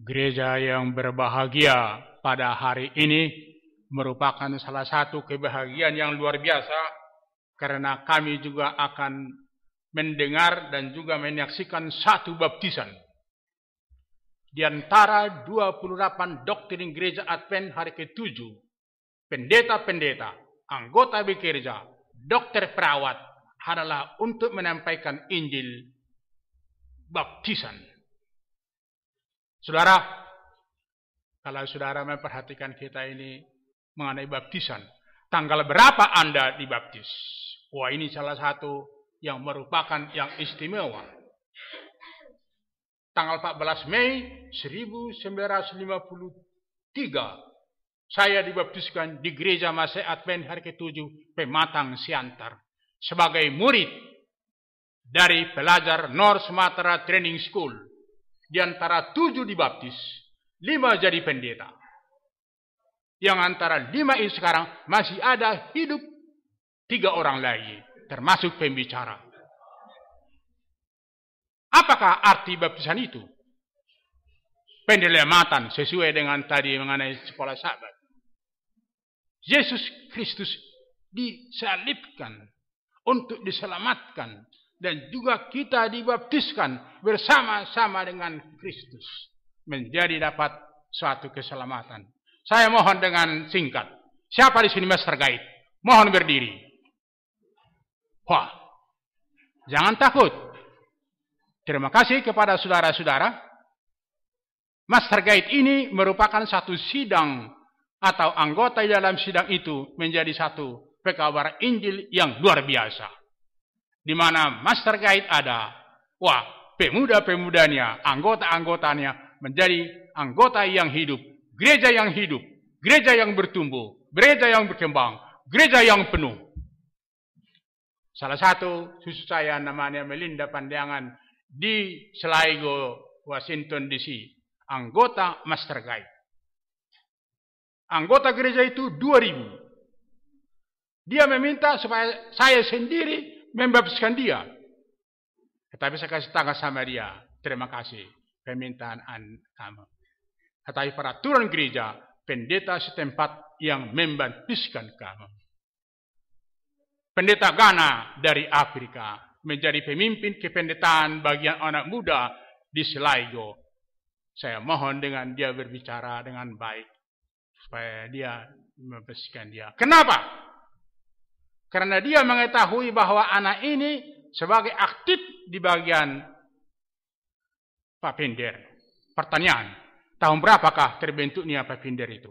Gereja yang berbahagia pada hari ini merupakan salah satu kebahagiaan yang luar biasa karena kami juga akan mendengar dan juga menyaksikan satu baptisan. Di antara 28 doktrin gereja Advent hari ke-7, pendeta-pendeta, anggota bekerja, dokter perawat adalah untuk menyampaikan Injil baptisan. Saudara, kalau saudara memperhatikan kita ini mengenai baptisan, tanggal berapa Anda dibaptis? Wah, ini salah satu yang merupakan yang istimewa. Tanggal 14 Mei 1953, saya dibaptiskan di Gereja Masih Advent hari ke-7 Pematang Siantar sebagai murid dari pelajar North Sumatera Training School. Di antara 7 dibaptis, 5 jadi pendeta. Yang antara 5 ini sekarang masih ada hidup 3 orang lagi, termasuk pembicara. Apakah arti baptisan itu? Penyelamatan sesuai dengan tadi mengenai sekolah sahabat. Yesus Kristus disalibkan untuk diselamatkan. Dan juga kita dibaptiskan bersama-sama dengan Kristus. Menjadi dapat suatu keselamatan. Saya mohon dengan singkat. Siapa di sini Master Guide? Mohon berdiri. Wah, jangan takut. Terima kasih kepada saudara-saudara. Master Guide ini merupakan satu sidang atau anggota di dalam sidang itu menjadi satu pekabar Injil yang luar biasa. Di mana Master Guide ada, wah, pemuda-pemudanya, anggota-anggotanya menjadi anggota yang hidup, gereja yang bertumbuh, gereja yang berkembang, gereja yang penuh. Salah satu susu saya namanya Melinda Pandangan di Sligo, Washington DC, anggota Master Guide. Anggota gereja itu 2.000. Dia meminta supaya saya sendiri membaptiskan dia. Tetapi saya kasih tanggal sama dia. Terima kasih permintaan kamu. Tetapi peraturan gereja, pendeta setempat yang membaptiskan kamu. Pendeta Ghana dari Afrika menjadi pemimpin kependetaan bagian anak muda di Sligo. Saya mohon dengan dia berbicara dengan baik supaya dia membaptiskan dia. Kenapa? Karena dia mengetahui bahwa anak ini sebagai aktif di bagian Papinder. Pertanyaan, tahun berapakah terbentuknya Papinder itu?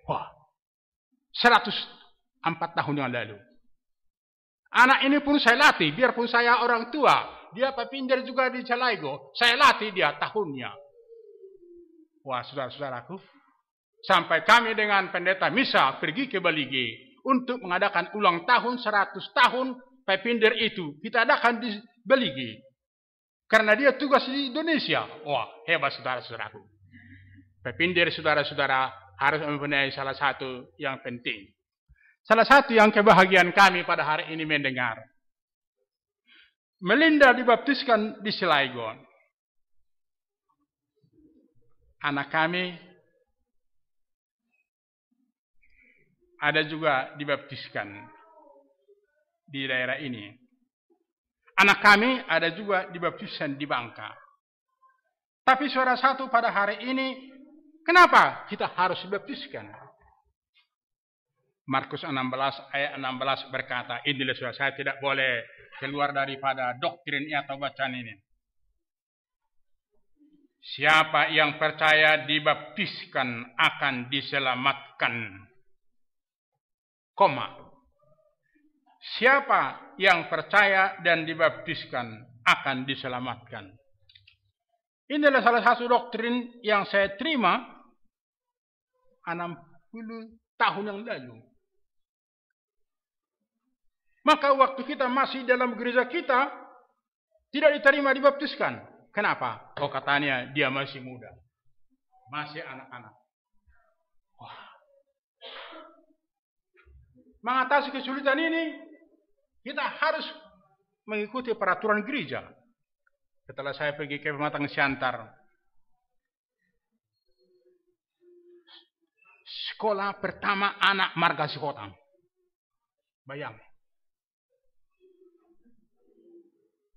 Wah, 104 tahun yang lalu. Anak ini pun saya latih, biarpun saya orang tua. Dia Papinder juga di Sligo. Saya latih dia tahunnya. Wah, saudara-saudaraku. Sampai kami dengan pendeta Misa pergi ke Baligi untuk mengadakan ulang tahun 100 tahun Papinder itu. Kita adakan di Baligi. Karena dia tugas di Indonesia. Wah, hebat saudara-saudaraku. Papinder saudara-saudara harus mempunyai salah satu yang penting. Salah satu yang kebahagiaan kami pada hari ini mendengar. Melinda dibaptiskan di Sligo. Anak kami ada juga dibaptiskan di daerah ini. Anak kami ada juga dibaptiskan di Bangka. Tapi suara satu pada hari ini, kenapa kita harus dibaptiskan? Markus 16 ayat 16 berkata, inilah suara saya tidak boleh keluar daripada doktrin atau bacaan ini. Siapa yang percaya dibaptiskan akan diselamatkan. Siapa yang percaya dan dibaptiskan akan diselamatkan. Ini adalah salah satu doktrin yang saya terima 60 tahun yang lalu. Maka waktu kita masih dalam gereja kita tidak diterima dibaptiskan. Kenapa? Oh, katanya dia masih muda. Masih anak-anak. Wah. Mengatasi kesulitan ini, kita harus mengikuti peraturan gereja. Setelah saya pergi ke Pematang Siantar, sekolah pertama anak marga Sikotang. Bayang.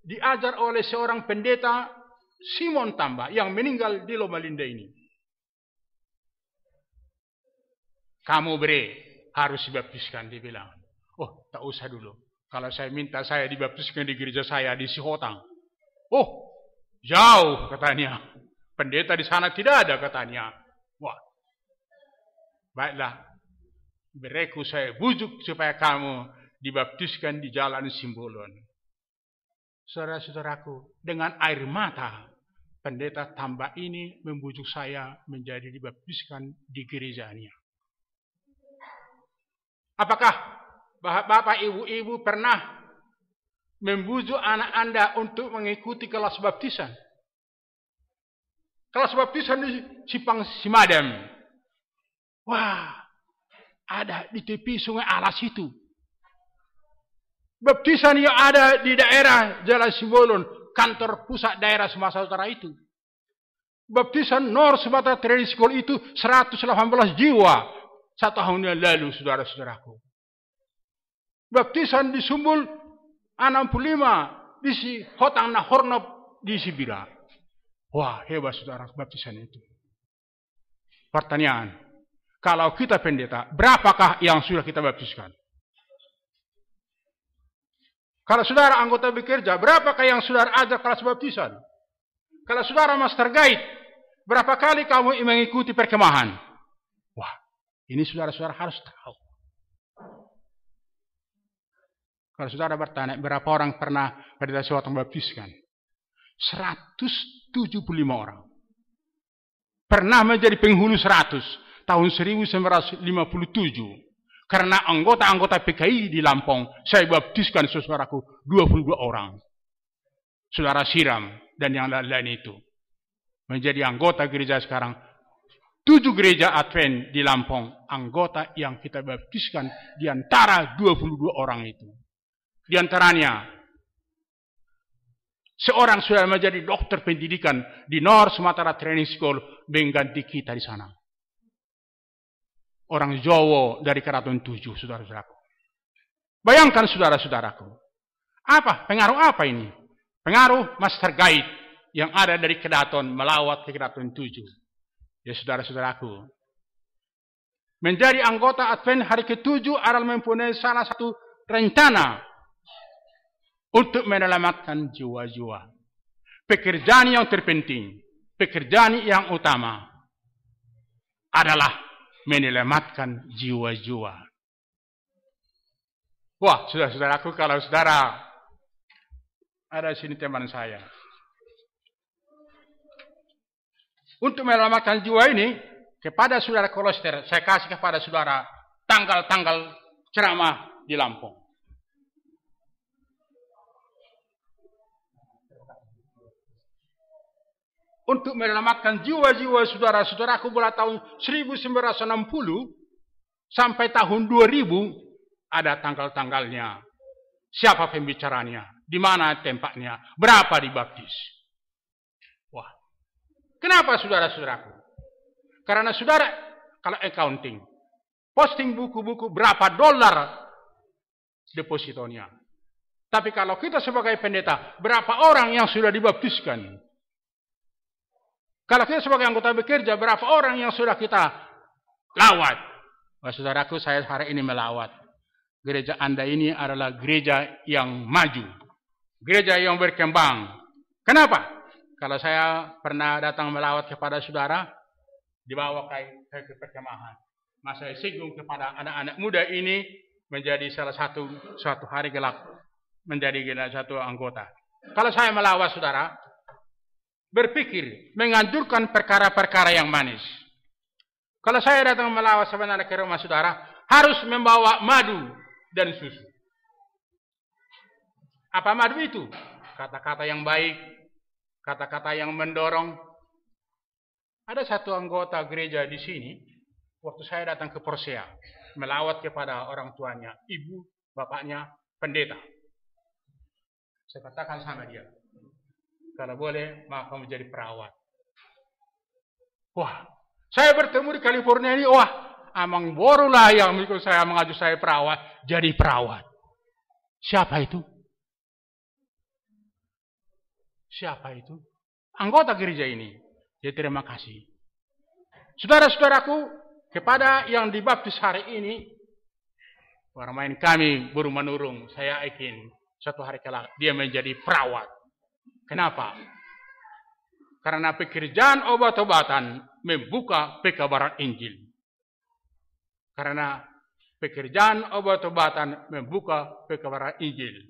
Diajar oleh seorang pendeta Simon Tamba yang meninggal di Loma Linda ini. Kamu harus dibaptiskan, dibilang. Oh, tak usah dulu. Kalau saya minta saya dibaptiskan di gereja saya di Sikotang. Oh, jauh katanya. Pendeta di sana tidak ada katanya. Wah, baiklah. Bereku saya bujuk supaya kamu dibaptiskan di Jalan Simbolon. Saudara-saudaraku, dengan air mata, pendeta Tamba ini membujuk saya menjadi dibaptiskan di gerejanya. Apakah Bapak Ibu pernah membujuk anak Anda untuk mengikuti kelas baptisan? Kelas baptisan di Sipang Simadam. Wah, ada di tepi Sungai Alas itu. Baptisan yang ada di daerah Jalan Simbolon, kantor pusat daerah Sumatera Utara itu. Baptisan North Sumatera Training School itu 118 jiwa 1 tahun yang lalu, saudara-saudaraku. Baptisan di Sumbul 65 di Hotang Nahornop di Sibira. Wah, hebat saudara baptisan itu. Pertanyaan, kalau kita pendeta, berapakah yang sudah kita baptiskan? Kalau saudara anggota bekerja, berapakah yang saudara ajak kelas baptisan? Kalau saudara master guide, berapa kali kamu mengikuti perkemahan? Wah, ini saudara-saudara harus tahu. Kalau saudara bertanya, berapa orang pernah pendeta Sikotang baptiskan? 175 orang. Pernah menjadi penghulu 100 tahun 1957. Karena anggota-anggota PKI di Lampung, saya baptiskan saudaraku 22 orang. Saudara siram dan yang lain-lain itu. Menjadi anggota gereja sekarang. 7 gereja Advent di Lampung, anggota yang kita baptiskan di antara 22 orang itu. Di antaranya, seorang sudah menjadi dokter pendidikan di North Sumatera Training School, mengganti kita di sana. Orang Jawa dari Keraton 7, saudara-saudaraku. Bayangkan saudara-saudaraku. Pengaruh apa ini? Pengaruh master guide yang ada dari Kedaton melawat ke Keraton 7. Ya saudara-saudaraku. Menjadi anggota Advent hari ke-7 adalah mempunyai salah satu rencana untuk menyelamatkan jiwa-jiwa. Pekerjaan yang terpenting, pekerjaan yang utama adalah menyelamatkan jiwa-jiwa. Wah, saudara-saudaraku, kalau saudara ada sini teman saya. Untuk menyelamatkan jiwa ini, kepada saudara Kolester, saya kasih kepada saudara tanggal-tanggal ceramah di Lampung. Untuk menyelamatkan jiwa-jiwa saudara-saudaraku mulai tahun 1960 sampai tahun 2000 ada tanggal-tanggalnya. Siapa pembicaranya? Di mana tempatnya? Berapa dibaptis? Wah. Kenapa saudara-saudaraku? Karena saudara kalau accounting, posting buku-buku berapa dolar depositonya. Tapi kalau kita sebagai pendeta, berapa orang yang sudah dibaptiskan? Kalau kita sebagai anggota bekerja, berapa orang yang sudah kita lawat? Wah, saudaraku, saya hari ini melawat. Gereja Anda ini adalah gereja yang maju. Gereja yang berkembang. Kenapa? Kalau saya pernah datang melawat kepada saudara, dibawa ke perkemahan. Masa saya singgung kepada anak-anak muda ini menjadi salah suatu hari gelap. Menjadi satu anggota. Kalau saya melawat saudara, berpikir, menganjurkan perkara-perkara yang manis. Kalau saya datang melawat sebenarnya ke rumah saudara, harus membawa madu dan susu. Apa madu itu? Kata-kata yang baik, kata-kata yang mendorong. Ada satu anggota gereja di sini, waktu saya datang ke Persea, melawat kepada orang tuanya, ibu, bapaknya, pendeta. Saya katakan sama dia, Kalau boleh, maka menjadi perawat. Wah, saya bertemu di California ini, wah, amang borulah yang mengikut saya mengaju saya perawat, jadi perawat. Siapa itu? Siapa itu? Anggota gereja ini. Ya, terima kasih. Saudara-saudaraku, kepada yang dibaptis hari ini, warmain kami burung menurung, saya yakin suatu hari kelak dia menjadi perawat. Kenapa? Karena pekerjaan obat-obatan membuka pekabaran Injil. Karena pekerjaan obat-obatan membuka pekabaran Injil.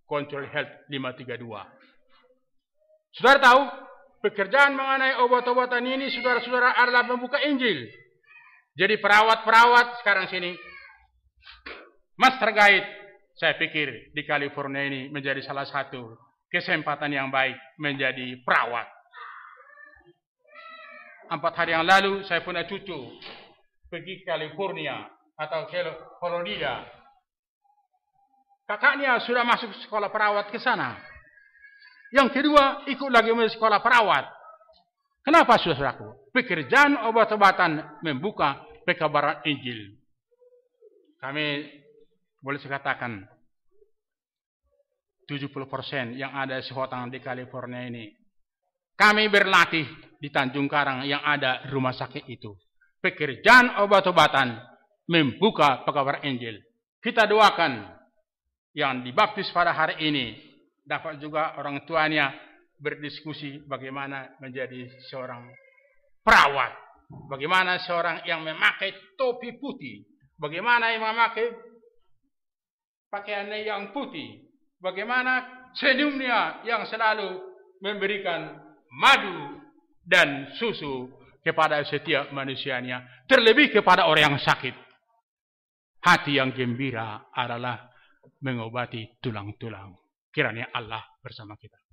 Control Health 532. Saudara tahu, pekerjaan mengenai obat-obatan ini, saudara-saudara, adalah membuka Injil. Jadi perawat-perawat sekarang sini, Master Guide, saya pikir di California ini menjadi salah satu kesempatan yang baik menjadi perawat. 4 hari yang lalu saya punya cucu pergi ke California atau ke Florida. Kakaknya sudah masuk sekolah perawat ke sana. Yang kedua ikut lagi masuk sekolah perawat. Kenapa saudaraku? Pekerjaan obat-obatan membuka pekabaran Injil. Kami boleh saya katakan 70% yang ada sehotang di California ini. Kami berlatih di Tanjung Karang yang ada rumah sakit itu. Pekerjaan obat-obatan membuka pekabaran Injil. Kita doakan yang dibaptis pada hari ini dapat juga orang tuanya berdiskusi bagaimana menjadi seorang perawat. Bagaimana seorang yang memakai topi putih. Bagaimana yang memakai pakaiannya yang putih. Bagaimana senyumnya yang selalu memberikan madu dan susu kepada setiap manusianya. Terlebih kepada orang yang sakit. Hati yang gembira adalah mengobati tulang-tulang. Kiranya Allah bersama kita.